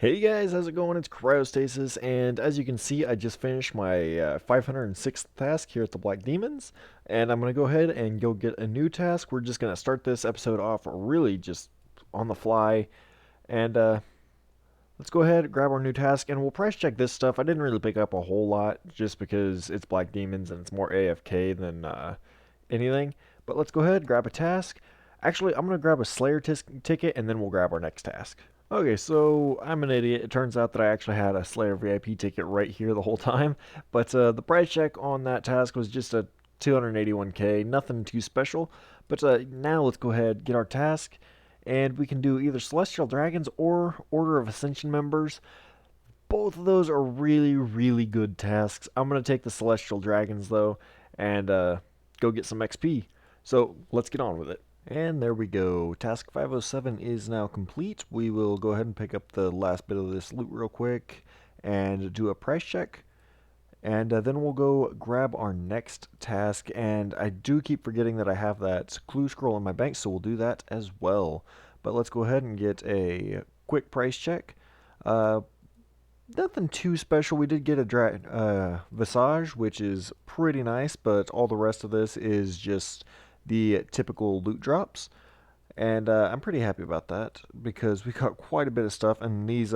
Hey guys, how's it going? It's Cryostasis, and as you can see, I just finished my 506th task here at the Black Demons, and I'm going to go ahead and go get a new task. We're just going to start this episode off really just on the fly, and let's go ahead, grab our new task, and we'll price check this stuff. I didn't really pick up a whole lot just because it's Black Demons and it's more AFK than anything, but let's go ahead, grab a task. Actually, I'm going to grab a Slayer ticket, and then we'll grab our next task. Okay, so I'm an idiot. It turns out that I actually had a Slayer VIP ticket right here the whole time, but the price check on that task was just a 281k, nothing too special. But now let's go ahead, get our task, and we can do either Celestial Dragons or Order of Ascension members. Both of those are really, really good tasks. I'm going to take the Celestial Dragons, though, and go get some XP. So let's get on with it. And there we go. Task 507 is now complete. We will go ahead and pick up the last bit of this loot real quick and do a price check. And then we'll go grab our next task. And I do keep forgetting that I have that clue scroll in my bank, so we'll do that as well. But let's go ahead and get a quick price check. Uh, Nothing too special. We did get a Visage, which is pretty nice, but all the rest of this is just the typical loot drops. And I'm pretty happy about that because we got quite a bit of stuff, and these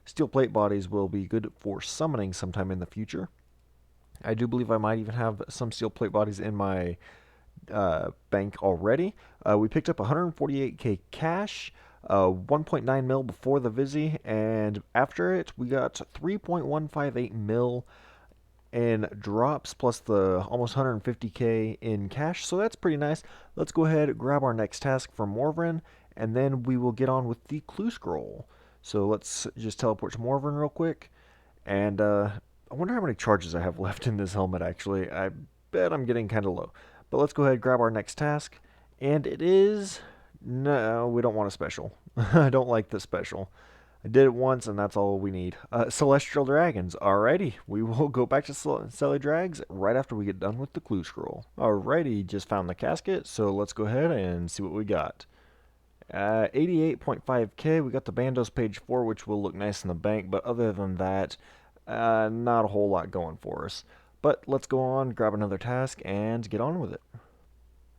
steel plate bodies will be good for summoning sometime in the future. I do believe I might even have some steel plate bodies in my bank already. We picked up 148k cash, 1.9 mil before the Vizzy, and after it we got 3.158 mil in drops plus the almost 150k in cash, so that's pretty nice. Let's go ahead and grab our next task from Morvrin, and then we will get on with the clue scroll. So let's just teleport to Morvrin real quick, and I wonder how many charges I have left in this helmet actually. I bet I'm getting kind of low. But let's go ahead and grab our next task, and it is... No, we don't want a special. I don't like the special. I did it once, and that's all we need. Celestial Dragons. Alrighty, we will go back to Celestial Drags right after we get done with the clue scroll. Alrighty, just found the casket, so let's go ahead and see what we got. 88.5k, we got the Bandos page 4, which will look nice in the bank, but other than that, not a whole lot going for us. But let's go on, grab another task, and get on with it.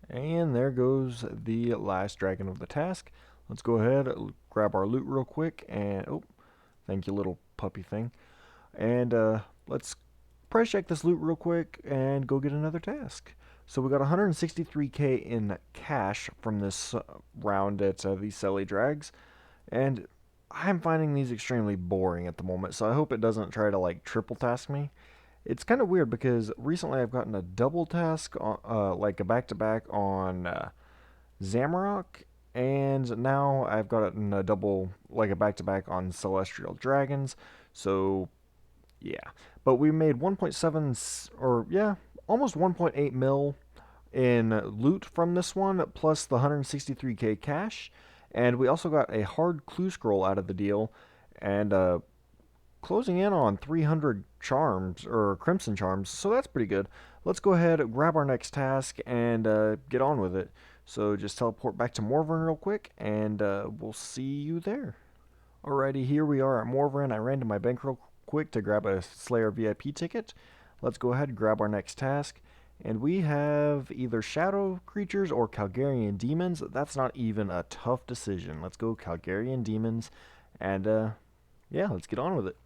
And there goes the last dragon of the task. Let's go ahead, grab our loot real quick, and oh, thank you, little puppy thing. And let's price check this loot real quick and go get another task. So we got 163k in cash from this round at these Selly Drags, and I'm finding these extremely boring at the moment. So I hope it doesn't try to like triple task me. It's kind of weird because recently I've gotten a double task, on, like a back-to-back on Zamorak, and now I've gotten a double, like a back-to-back on Celestial Dragons. So yeah, but we made 1.7 or yeah, almost 1.8 mil in loot from this one, plus the 163k cash, and we also got a hard clue scroll out of the deal, and closing in on 300 charms or crimson charms, so that's pretty good. Let's go ahead, grab our next task, and get on with it. So just teleport back to Morvern real quick, and we'll see you there. Alrighty, here we are at Morvern. I ran to my bank real quick to grab a Slayer VIP ticket. Let's go ahead and grab our next task. And we have either Shadow Creatures or Calgarian Demons. That's not even a tough decision. Let's go Calgarian Demons, and yeah, let's get on with it.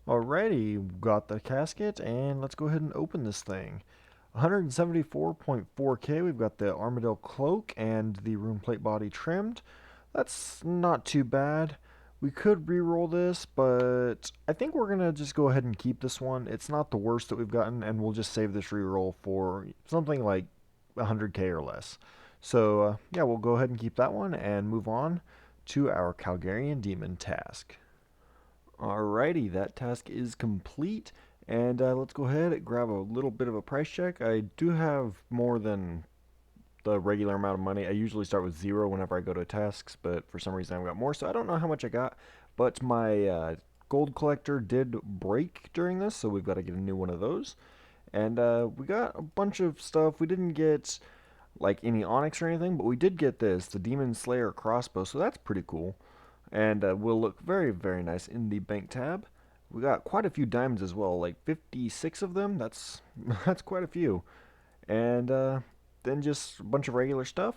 Alrighty, got the casket, and let's go ahead and open this thing. 174.4k, we've got the Armadillo Cloak and the Rune Plate Body trimmed. That's not too bad. We could re-roll this, but I think we're going to just go ahead and keep this one. It's not the worst that we've gotten, and we'll just save this re-roll for something like 100k or less. So, yeah, we'll go ahead and keep that one and move on to our Calgarian Demon task. Alrighty, that task is complete, and let's go ahead and grab a little bit of a price check. I do have more than the regular amount of money. I usually start with 0 whenever I go to tasks, but for some reason I've got more, so I don't know how much I got, but my gold collector did break during this, so we've got to get a new one of those. And we got a bunch of stuff. We didn't get like any onyx or anything, but we did get this, the Demon Slayer crossbow, so that's pretty cool. and will look very, very nice in the bank tab. We got quite a few diamonds as well, like 56 of them. That's that's quite a few. And then just a bunch of regular stuff.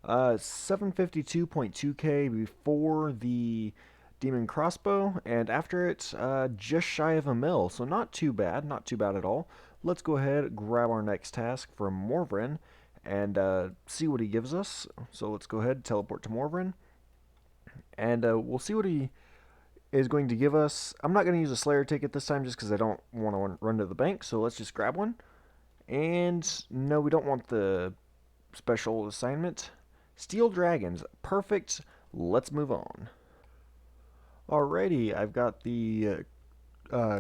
752.2k before the demon crossbow, and after it, just shy of a mil. So not too bad, not too bad at all. Let's go ahead, grab our next task from Morvrin, and see what he gives us. So let's go ahead, teleport to Morvrin, and we'll see what he is going to give us. I'm not going to use a Slayer ticket this time just because I don't want to run to the bank, so let's just grab one. And no, we don't want the special assignment. Steel Dragons, perfect. Let's move on. Alrighty, I've got the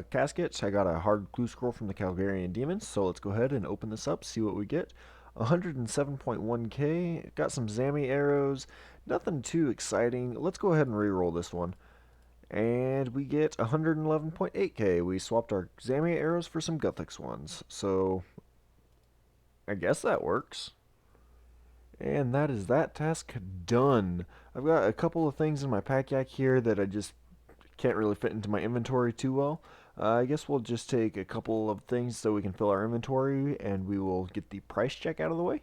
caskets. I got a hard clue scroll from the Calgarian Demons, so let's go ahead and open this up, see what we get. 107.1k, got some Zami arrows, nothing too exciting. Let's go ahead and re-roll this one. And we get 111.8k. We swapped our Zami arrows for some Guthix ones, so I guess that works. And that is that task done. I've got a couple of things in my pack yak here that I just can't really fit into my inventory too well. I guess we'll just take a couple of things so we can fill our inventory, and we will get the price check out of the way.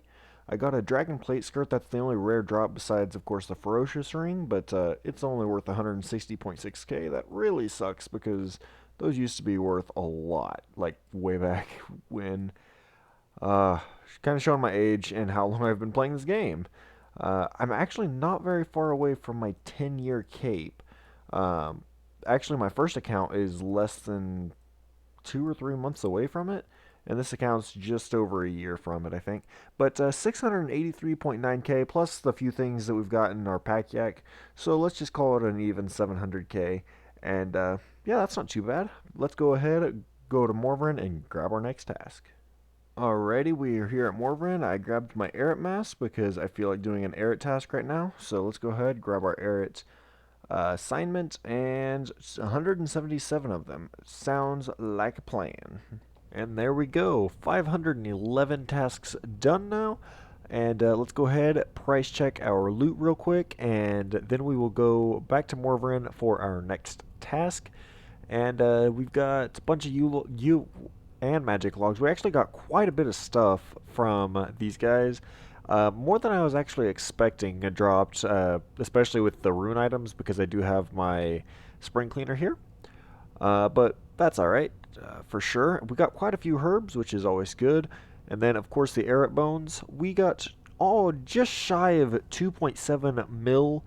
I got a dragon plate skirt. That's the only rare drop besides, of course, the ferocious ring, but it's only worth 160.6k. That really sucks because those used to be worth a lot, like way back when. Kind of showing my age and how long I've been playing this game. I'm actually not very far away from my 10-year cape. Um, Actually, my first account is less than 2 or 3 months away from it, and this account's just over a year from it, I think. But 683.9k plus the few things that we've got in our pack yak, so let's just call it an even 700k. And yeah, that's not too bad. Let's go ahead, go to Morvern, and grab our next task. Alrighty, we are here at Morvern. I grabbed my Eret mask because I feel like doing an Eret task right now. So let's go ahead, grab our Eret assignment, and 177 of them. Sounds like a plan. And there we go, 511 tasks done now. And let's go ahead, price check our loot real quick, and then we will go back to Morvern for our next task. And we've got a bunch of and magic logs. We actually got quite a bit of stuff from these guys. More than I was actually expecting dropped, especially with the rune items, because I do have my spring cleaner here. But that's alright, for sure. We got quite a few herbs, which is always good. And then, of course, the Eret bones. We got, just shy of 2.7 mil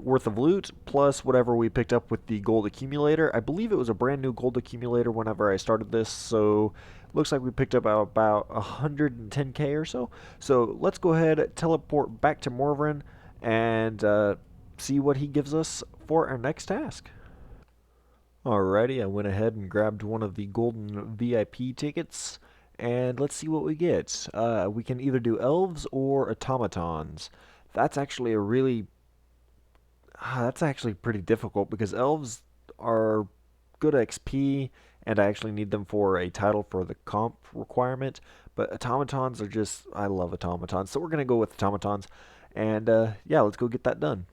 worth of loot, plus whatever we picked up with the gold accumulator. I believe it was a brand new gold accumulator whenever I started this, so looks like we picked up about 110k or so. So let's go ahead, teleport back to Morvern, and see what he gives us for our next task. Alrighty, I went ahead and grabbed one of the golden VIP tickets, and let's see what we get. We can either do elves or automatons. That's actually a really that's actually pretty difficult because elves are good XP, and I actually need them for a title for the comp requirement. But automatons are just, I love automatons, so we're going to go with automatons. And yeah, let's go get that done.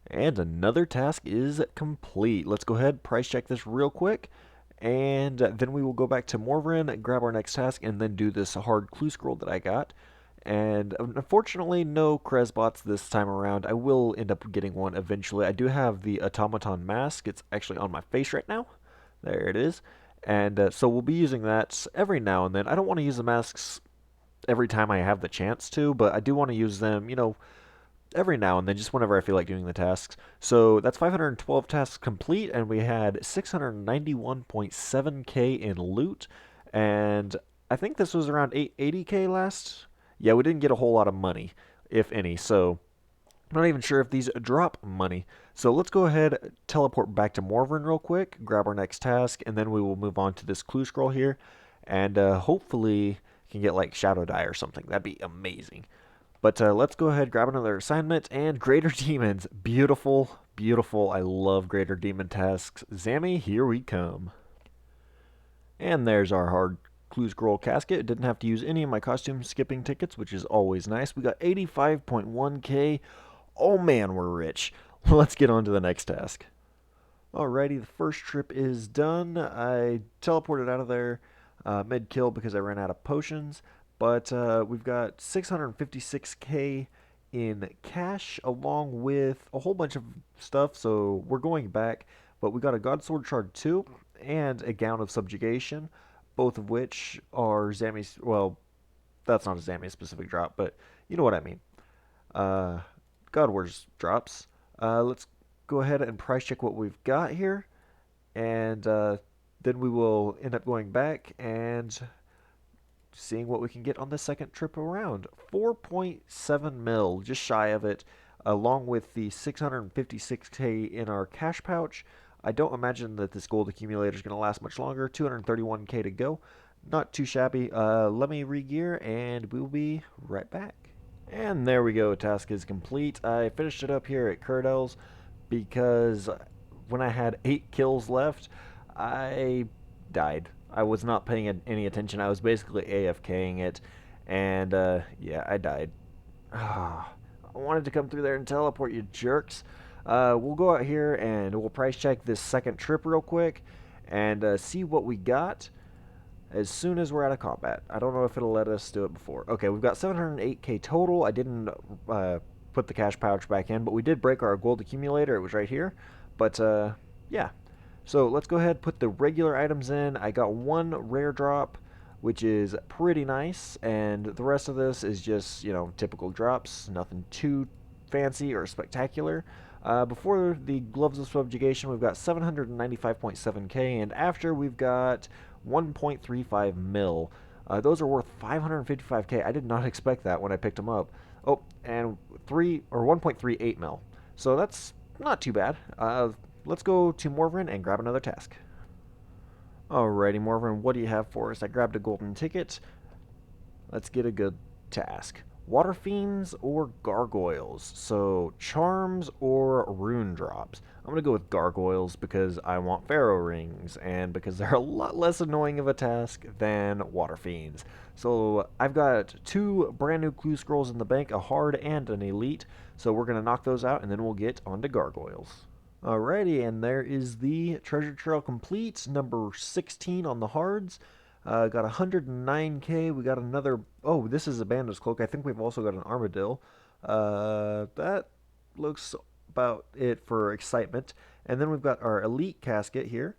And another task is complete. Let's go ahead, price check this real quick. And then we will go back to Morvern, grab our next task, and then do this hard clue scroll that I got. And unfortunately, no Kresbots this time around. I will end up getting one eventually. I do have the automaton mask. It's actually on my face right now. There it is. And so we'll be using that every now and then. I don't want to use the masks every time I have the chance to, but I do want to use them, every now and then, just whenever I feel like doing the tasks. So that's 512 tasks complete, and we had 691.7k in loot. And I think this was around 80k last. Yeah, we didn't get a whole lot of money, if any, so I'm not even sure if these drop money. So let's go ahead, teleport back to Morvern real quick, grab our next task, and then we will move on to this clue scroll here, and hopefully can get like Shadow Die or something. That'd be amazing. But let's go ahead, grab another assignment, and Greater Demons. Beautiful, beautiful. I love Greater Demon tasks. Zami, here we come. And there's our hard clue scroll casket. Didn't have to use any of my costume skipping tickets, which is always nice. We got 85.1k. Oh man, we're rich. let's get on to the next task. Alrighty, the first trip is done. I teleported out of there mid-kill because I ran out of potions, but we've got 656k in cash along with a whole bunch of stuff, so we're going back. But we got a God Sword Shard 2 and a Gown of Subjugation, both of which are Zami. Well, that's not a Zami specific drop, but you know what I mean. Uh, God Wars drops. Let's go ahead and price check what we've got here, and then we will end up going back and seeing what we can get on the second trip around. 4.7 mil, just shy of it, along with the 656k in our cash pouch. I don't imagine that this gold accumulator is going to last much longer. 231k to go. Not too shabby. Let me re-gear and we'll be right back. And there we go, task is complete. I finished it up here at Curdell's because when I had 8 kills left, I died. I was not paying any attention. I was basically AFKing it, and yeah, I died. I wanted to come through there and teleport, you jerks. We'll go out here and we'll price check this second trip real quick and see what we got as soon as we're out of combat. I don't know if it'll let us do it before. Okay, we've got 708k total. I didn't put the cash pouch back in, but we did break our gold accumulator. It was right here. But yeah, so let's go ahead and put the regular items in. I got one rare drop, which is pretty nice, and the rest of this is just, you know, typical drops, nothing too fancy or spectacular. Before the Gloves of Subjugation, we've got 795.7k, and after we've got 1.35 mil. Those are worth 555k. I did not expect that when I picked them up. Oh, and 1.38 mil. So that's not too bad. Let's go to Morvern and grab another task. Alrighty, Morvern, what do you have for us? I grabbed a golden ticket. Let's get a good task. Water Fiends or Gargoyles? So, Charms or Rune Drops? I'm going to go with Gargoyles because I want Pharaoh Rings, and because they're a lot less annoying of a task than Water Fiends. So, I've got 2 brand new Clue Scrolls in the bank, a Hard and an Elite, so we're going to knock those out, and then we'll get onto Gargoyles. Alrighty, and there is the treasure trail complete, number 16 on the hards. Got 109k. We got another. Oh, this is a bandit's cloak. I think we've also got an armadillo. That looks about it for excitement. And then we've got our elite casket here,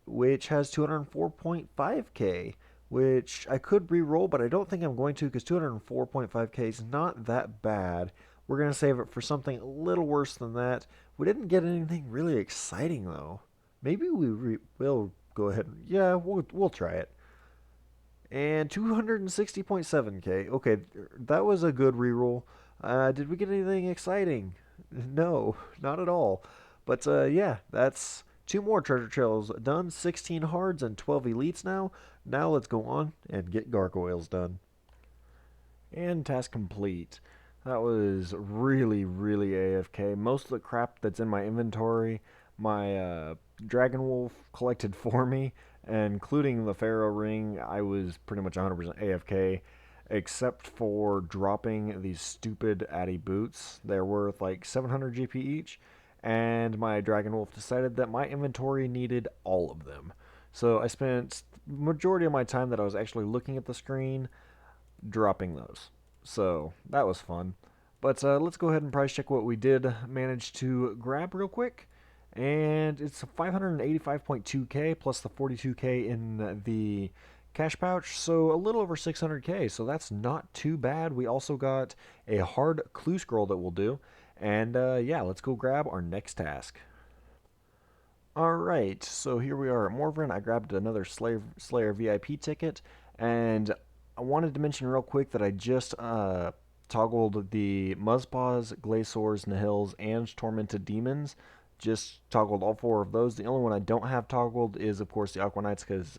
which has 204.5k, which I could re-roll, but I don't think I'm going to because 204.5k is not that bad. We're going to save it for something a little worse than that. We didn't get anything really exciting, though. Maybe will go ahead. Yeah, we'll try it. And 260.7k. Okay, that was a good reroll. Did we get anything exciting? No, not at all. But yeah, that's 2 more treasure trails done. 16 hards and 12 elites now. Now let's go on and get gargoyles done. And task complete. That was really, really AFK. Most of the crap that's in my inventory, my Dragon Wolf collected for me, including the Pharaoh Ring. I was pretty much 100% AFK, except for dropping these stupid Addy boots. They're worth like 700 GP each, and my Dragon Wolf decided that my inventory needed all of them. So I spent majority of my time that I was actually looking at the screen dropping those. So that was fun. But let's go ahead and price check what we did manage to grab real quick. And it's 585.2k plus the 42k in the cash pouch, so a little over 600k. So that's not too bad. We also got a hard clue scroll that we'll do. And yeah, let's go grab our next task. Alright, so here we are at Morvern. I grabbed another Slayer VIP ticket, and I wanted to mention real quick that I just toggled the Muzzpaws, Glaciors, Nihils, and Tormented Demons. Just toggled all 4 of those. The only one I don't have toggled is, of course, the Aqua Knights, because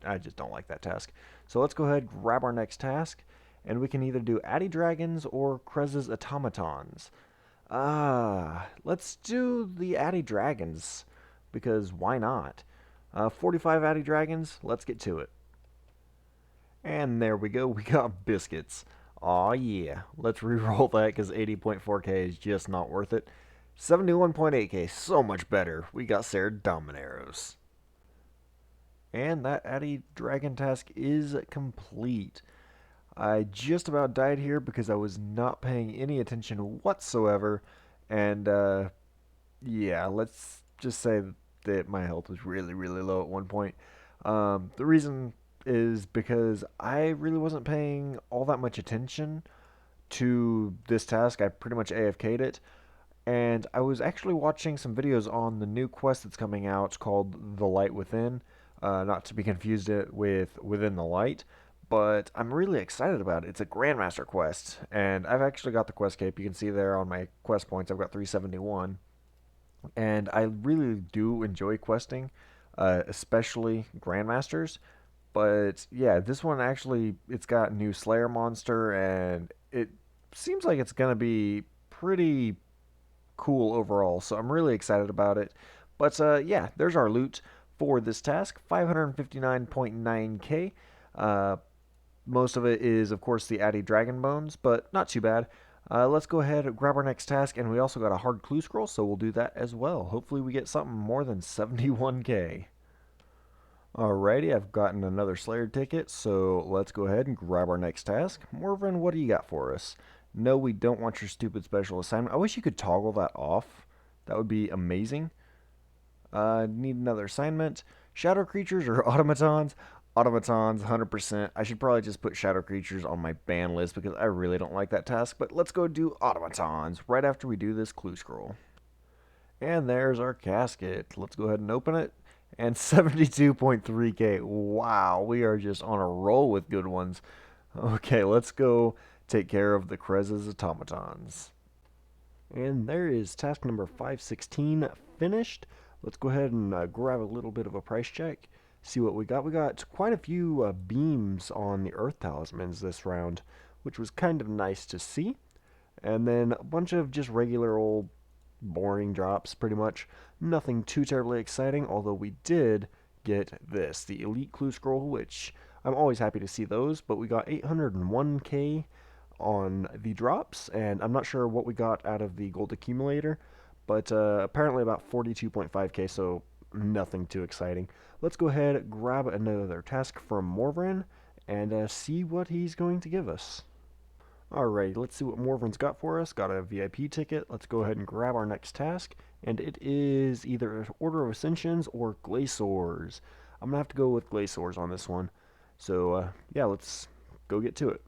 I just don't like that task. So let's go ahead and grab our next task, and we can either do Addy Dragons or Krez's Automatons. Let's do the Addy Dragons, because why not? 45 Addy Dragons, let's get to it. And there we go, we got biscuits. Aw yeah, let's re-roll that because 80.4k is just not worth it. 71.8k, so much better. We got Sarah Domineros. And that Addy Dragon task is complete. I just about died here because I was not paying any attention whatsoever. And, yeah, let's just say that my health was really, really low at one point. The reason is because I really wasn't paying all that much attention to this task. I pretty much AFK'd it. And I was actually watching some videos on the new quest that's coming out called The Light Within, not to be confused it with Within the Light, but I'm really excited about it. It's a Grandmaster quest, and I've actually got the quest cape. You can see there on my quest points, I've got 371, and I really do enjoy questing, especially Grandmasters. But yeah, this one actually, it's got new Slayer monster, and it seems like it's gonna be pretty cool overall. So I'm really excited about it. But yeah, there's our loot for this task, 559.9k. Most of it is, of course, the Addy Dragon Bones, but not too bad. Let's go ahead and grab our next task, and we also got a hard clue scroll, so we'll do that as well. Hopefully we get something more than 71k. Alrighty, I've gotten another Slayer ticket, so let's go ahead and grab our next task. Morven, what do you got for us? No, we don't want your stupid special assignment. I wish you could toggle that off. That would be amazing. Need another assignment. Shadow creatures or automatons? Automatons, 100%. I should probably just put shadow creatures on my ban list because I really don't like that task, but let's go do automatons right after we do this clue scroll. And there's our casket. Let's go ahead and open it. And 72.3k. Wow, we are just on a roll with good ones. Okay, let's go take care of the Krez's automatons. And there is task number 516 finished. Let's go ahead and grab a little bit of a price check. See what we got. We got quite a few beams on the Earth Talismans this round, which was kind of nice to see. And then a bunch of just regular old boring drops, pretty much. Nothing too terribly exciting, although we did get this, the Elite Clue Scroll, which I'm always happy to see those, but we got 801k on the drops, and I'm not sure what we got out of the Gold Accumulator, but apparently about 42.5k, so nothing too exciting. Let's go ahead, grab another task from Morvran, and see what he's going to give us. Alright, let's see what Morven's got for us. Got a VIP ticket. Let's go ahead and grab our next task. And it is either Order of Ascensions or Glaciers. I'm going to have to go with Glaciers on this one. So, yeah, let's go get to it.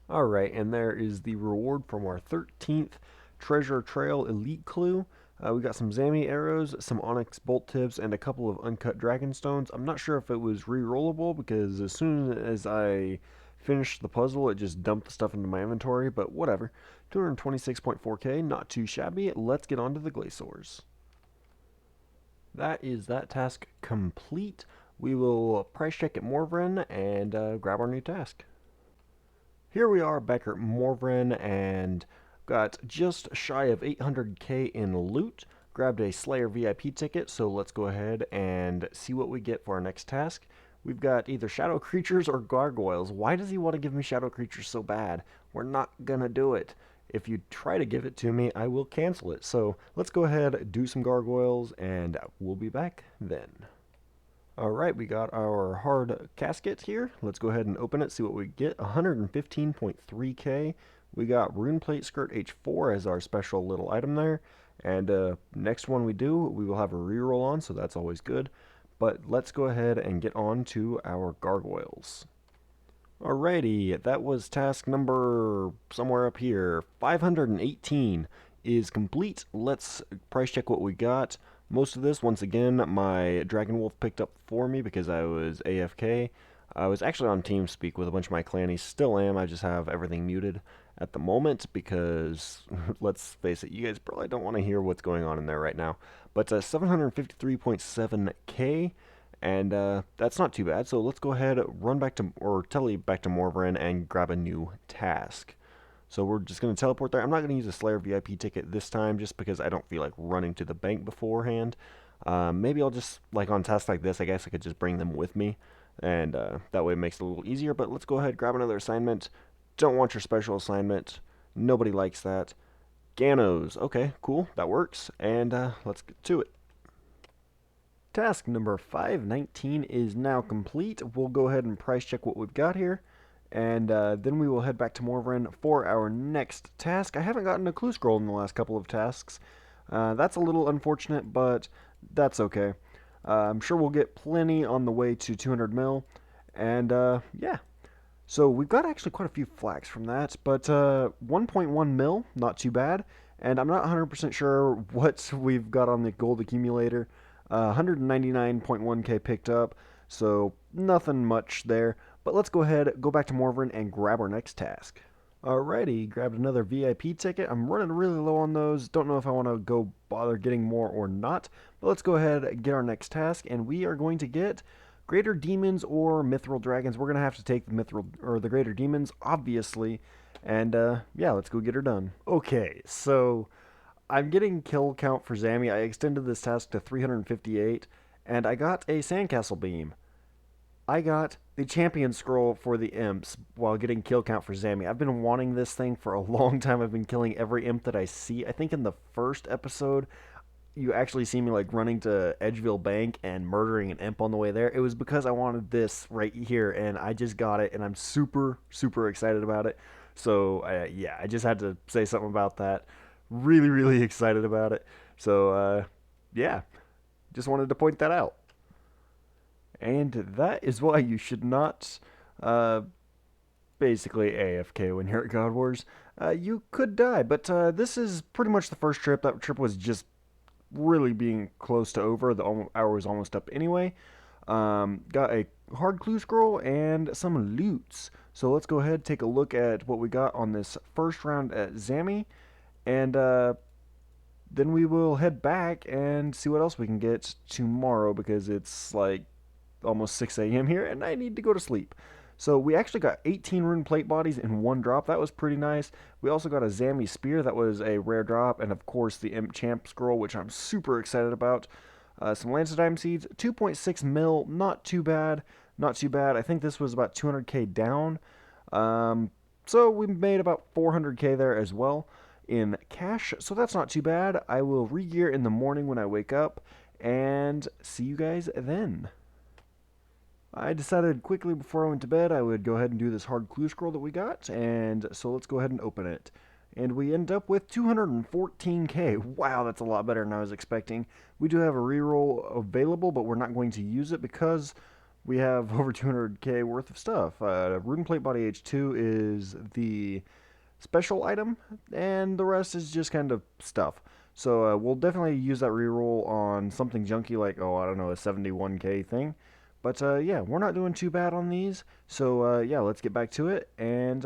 Alright, and there is the reward from our 13th Treasure Trail Elite Clue. We got some Zami arrows, some Onyx bolt tips, and a couple of uncut dragon stones. I'm not sure if it was re-rollable because as soon as I finished the puzzle, it just dumped the stuff into my inventory, but whatever. 226.4k, not too shabby. Let's get on to the Glaciers. That is that task complete. We will price check at Morvran and grab our new task. Here we are back at Morvran and got just shy of 800k in loot. Grabbed a Slayer VIP ticket, so let's go ahead and see what we get for our next task. We've got either shadow creatures or gargoyles. Why does he want to give me shadow creatures so bad? We're not gonna do it. If you try to give it to me, I will cancel it. So let's go ahead, do some gargoyles, and we'll be back then. Alright, we got our hard casket here. Let's go ahead and open it, see what we get. 115.3k. We got Runeplate Skirt H4 as our special little item there. And next one we do, we will have a reroll on, so that's always good. But let's go ahead and get on to our gargoyles. Alrighty, that was task number somewhere up here. 518 is complete. Let's price check what we got. Most of this, once again, my Dragon Wolf picked up for me because I was AFK. I was actually on TeamSpeak with a bunch of my clannies. Still am. I just have everything muted at the moment because, let's face it, you guys probably don't want to hear what's going on in there right now. But 753.7k, and that's not too bad. So let's go ahead, run back to, or tele back to Morvran and grab a new task. So we're just going to teleport there. I'm not going to use a Slayer VIP ticket this time just because I don't feel like running to the bank beforehand. Maybe I'll just, like on tasks like this, I guess I could just bring them with me. And that way it makes it a little easier. But let's go ahead, grab another assignment. Don't want your special assignment. Nobody likes that. Ganos. Okay, cool. That works. And let's get to it. Task number 519 is now complete. We'll go ahead and price check what we've got here. And then we will head back to Morvran for our next task. I haven't gotten a clue scroll in the last couple of tasks. That's a little unfortunate, but that's okay. I'm sure we'll get plenty on the way to 200 mil. And yeah. So we've got actually quite a few flags from that, but 1.1 mil, not too bad. And I'm not 100% sure what we've got on the gold accumulator. 199.1k picked up, so nothing much there. But let's go ahead, go back to Morvran, and grab our next task. Alrighty, grabbed another VIP ticket. I'm running really low on those. Don't know if I want to go bother getting more or not. But let's go ahead and get our next task, and we are going to get Greater Demons or Mithril Dragons. We're going to have to take the Mithril, or the Greater Demons, obviously. And yeah, let's go get her done. Okay, so I'm getting kill count for Zammy. I extended this task to 358, and I got a Sandcastle Beam. I got the Champion Scroll for the Imps while getting kill count for Zammy. I've been wanting this thing for a long time. I've been killing every Imp that I see. I think in the first episode, you actually see me like running to Edgeville Bank and murdering an Imp on the way there. It was because I wanted this right here, and I just got it, and I'm super, super excited about it. So, yeah, I just had to say something about that. Really, really excited about it. So, yeah, just wanted to point that out. And that is why you should not basically AFK when you're at God Wars. You could die, but this is pretty much the first trip. That trip was just really being close to over. The hour was almost up anyway. Got a hard clue scroll and some loots. So let's go ahead, take a look at what we got on this first round at Zammy. And then we will head back and see what else we can get tomorrow, because it's like almost 6 a.m. here and I need to go to sleep. So we actually got 18 rune plate bodies in one drop. That was pretty nice. We also got a Zammy spear. That was a rare drop. And of course the Imp Champ scroll, which I'm super excited about. Some Lancedime seeds. 2.6 mil. Not too bad. Not too bad. I think this was about 200k down. So we made about 400k there as well in cash. So that's not too bad. I will re-gear in the morning when I wake up. And see you guys then. I decided quickly before I went to bed I would go ahead and do this hard clue scroll that we got, and so let's go ahead and open it. And we end up with 214k. Wow, that's a lot better than I was expecting. We do have a reroll available, but we're not going to use it because we have over 200k worth of stuff. Rune Plate Body H2 is the special item, and the rest is just kind of stuff. So we'll definitely use that reroll on something junky like, oh, I don't know, a 71k thing. But yeah, we're not doing too bad on these. So yeah, let's get back to it. And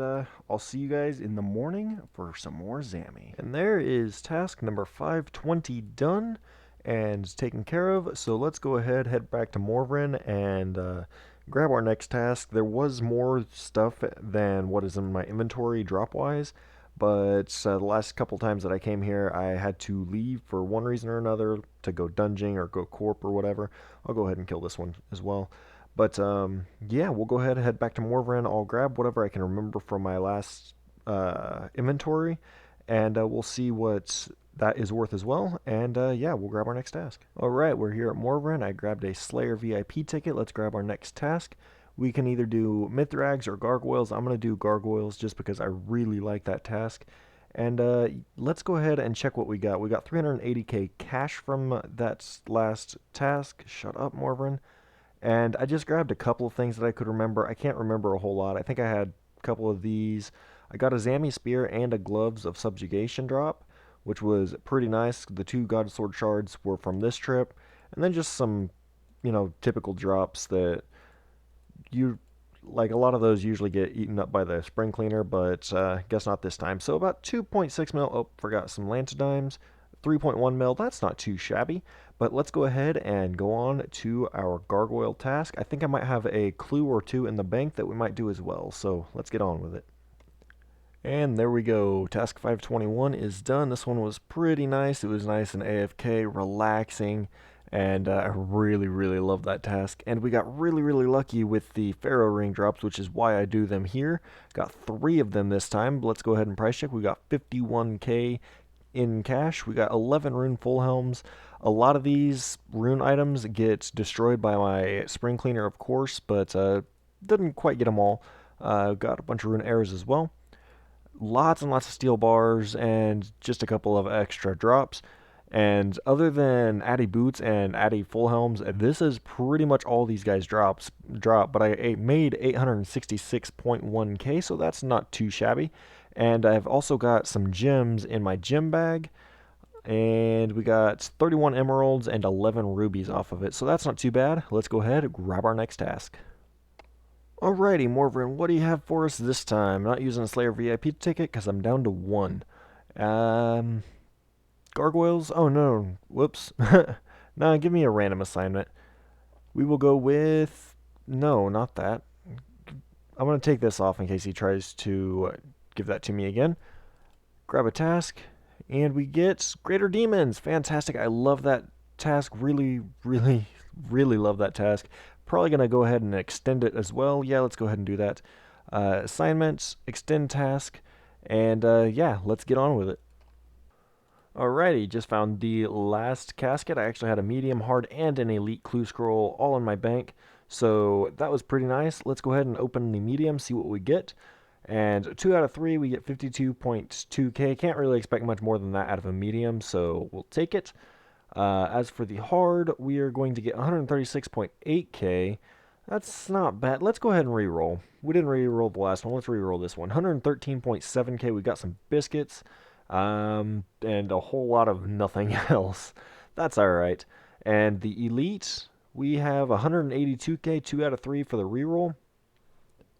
I'll see you guys in the morning for some more Zammy. And there is task number 520 done and taken care of. So let's go ahead, head back to Morvran and grab our next task. There was more stuff than what is in my inventory drop-wise. But the last couple times that I came here, I had to leave for one reason or another to go dungeoning or go corp or whatever. I'll go ahead and kill this one as well. But yeah, we'll go ahead and head back to Morvran. I'll grab whatever I can remember from my last inventory, and we'll see what that is worth as well. And yeah, we'll grab our next task. Alright, we're here at Morvran. I grabbed a Slayer VIP ticket. Let's grab our next task. We can either do Mithrags or Gargoyles. I'm going to do Gargoyles just because I really like that task. And let's go ahead and check what we got. We got 380k cash from that last task. Shut up, Morvran. And I just grabbed a couple of things that I could remember. I can't remember a whole lot. I think I had a couple of these. I got a Zammy Spear and a Gloves of Subjugation drop, which was pretty nice. The 2 God Sword shards were from this trip. And then just some, you know, typical drops that you like. A lot of those usually get eaten up by the spring cleaner, but guess not this time. So about 2.6 mil. Oh, forgot some Lancedimes. 3.1 mil. That's not too shabby. But let's go ahead and go on to our gargoyle task. I think I might have a clue or two in the bank that we might do as well. So let's get on with it. And there we go. Task 521 is done. This one was pretty nice. It was nice and AFK, relaxing. And I really, really love that task. And we got really, really lucky with the Pharaoh ring drops, which is why I do them here. Got 3 of them this time. Let's go ahead and price check. We got 51k in cash. We got 11 rune full helms. A lot of these rune items get destroyed by my spring cleaner, of course, but didn't quite get them all. Got a bunch of rune arrows as well. Lots and lots of steel bars and just a couple of extra drops. And other than Addy boots and Addy full helms, this is pretty much all these guys drop. But I made 866.1k, so that's not too shabby. And I've also got some gems in my gem bag, and we got 31 emeralds and 11 rubies off of it, so that's not too bad. Let's go ahead and grab our next task. Alrighty, Morvrin, what do you have for us this time? Not using a Slayer VIP ticket because I'm down to 1. Gargoyles? Oh no, whoops. Nah, give me a random assignment. We will go with... No, not that. I'm going to take this off in case he tries to give that to me again. Grab a task, and we get Greater Demons. Fantastic, I love that task. Really, really, really love that task. Probably going to go ahead and extend it as well. Yeah, let's go ahead and do that. Assignments, extend task, and yeah, let's get on with it. Alrighty, just found the last casket. I actually had a medium, hard, and an elite clue scroll all in my bank, so that was pretty nice. Let's go ahead and open the medium, see what we get. And 2 out of 3, we get 52.2k. Can't really expect much more than that out of a medium, so we'll take it. As for the hard, we are going to get 136.8k. That's not bad. Let's go ahead and re-roll. We didn't re-roll the last one. Let's re-roll this one. 113.7k. We got some biscuits. And a whole lot of nothing else. That's alright. And the elite, we have 182k, 2 out of 3 for the reroll.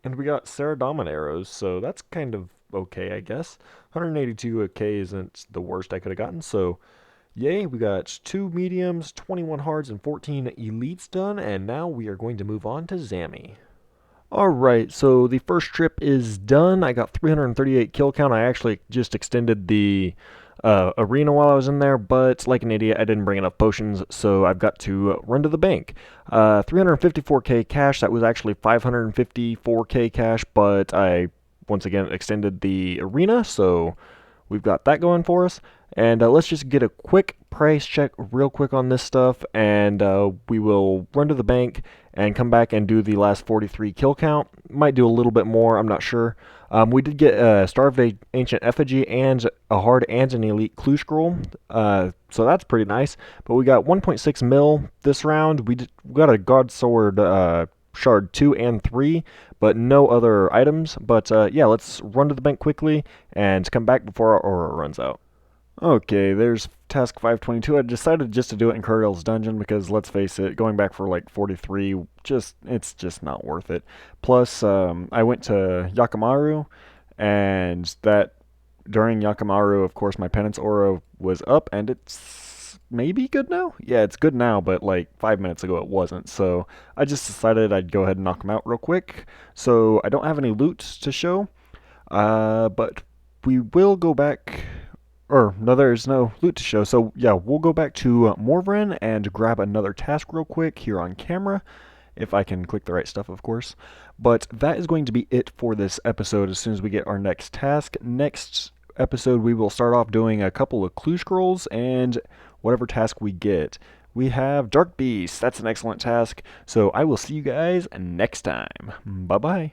And we got Saradomin arrows, so that's kind of okay, I guess. 182k isn't the worst I could have gotten, so yay, we got 2 mediums, 21 hards, and 14 elites done, and now we are going to move on to Zammy. Alright, so the first trip is done. I got 338 kill count. I actually just extended the arena while I was in there, but like an idiot, I didn't bring enough potions, so I've got to run to the bank. 354k cash. That was actually 554k cash, but I once again extended the arena, so we've got that going for us. And let's just get a quick price check real quick on this stuff, and we will run to the bank and come back and do the last 43 kill count. Might do a little bit more, I'm not sure. We did get a Starved Ancient Effigy and a hard and an elite clue scroll, so that's pretty nice. But we got 1.6 mil this round. We got a God Sword Shard 2 and 3, but no other items. But yeah, let's run to the bank quickly and come back before our aura runs out. Okay, there's task 522. I decided just to do it in Curdale's dungeon because, let's face it, going back for like 43, it's just not worth it. Plus, I went to Yakamaru, and that during Yakamaru, of course, my penance aura was up, and it's maybe good now? Yeah, it's good now, but like 5 minutes ago it wasn't, so I just decided I'd go ahead and knock him out real quick. So I don't have any loot to show, but we will go back... Or, no, there's no loot to show. So, yeah, we'll go back to Morvrin and grab another task real quick here on camera. If I can click the right stuff, of course. But that is going to be it for this episode as soon as we get our next task. Next episode, we will start off doing a couple of clue scrolls and whatever task we get. We have Dark Beast. That's an excellent task. So, I will see you guys next time. Bye-bye.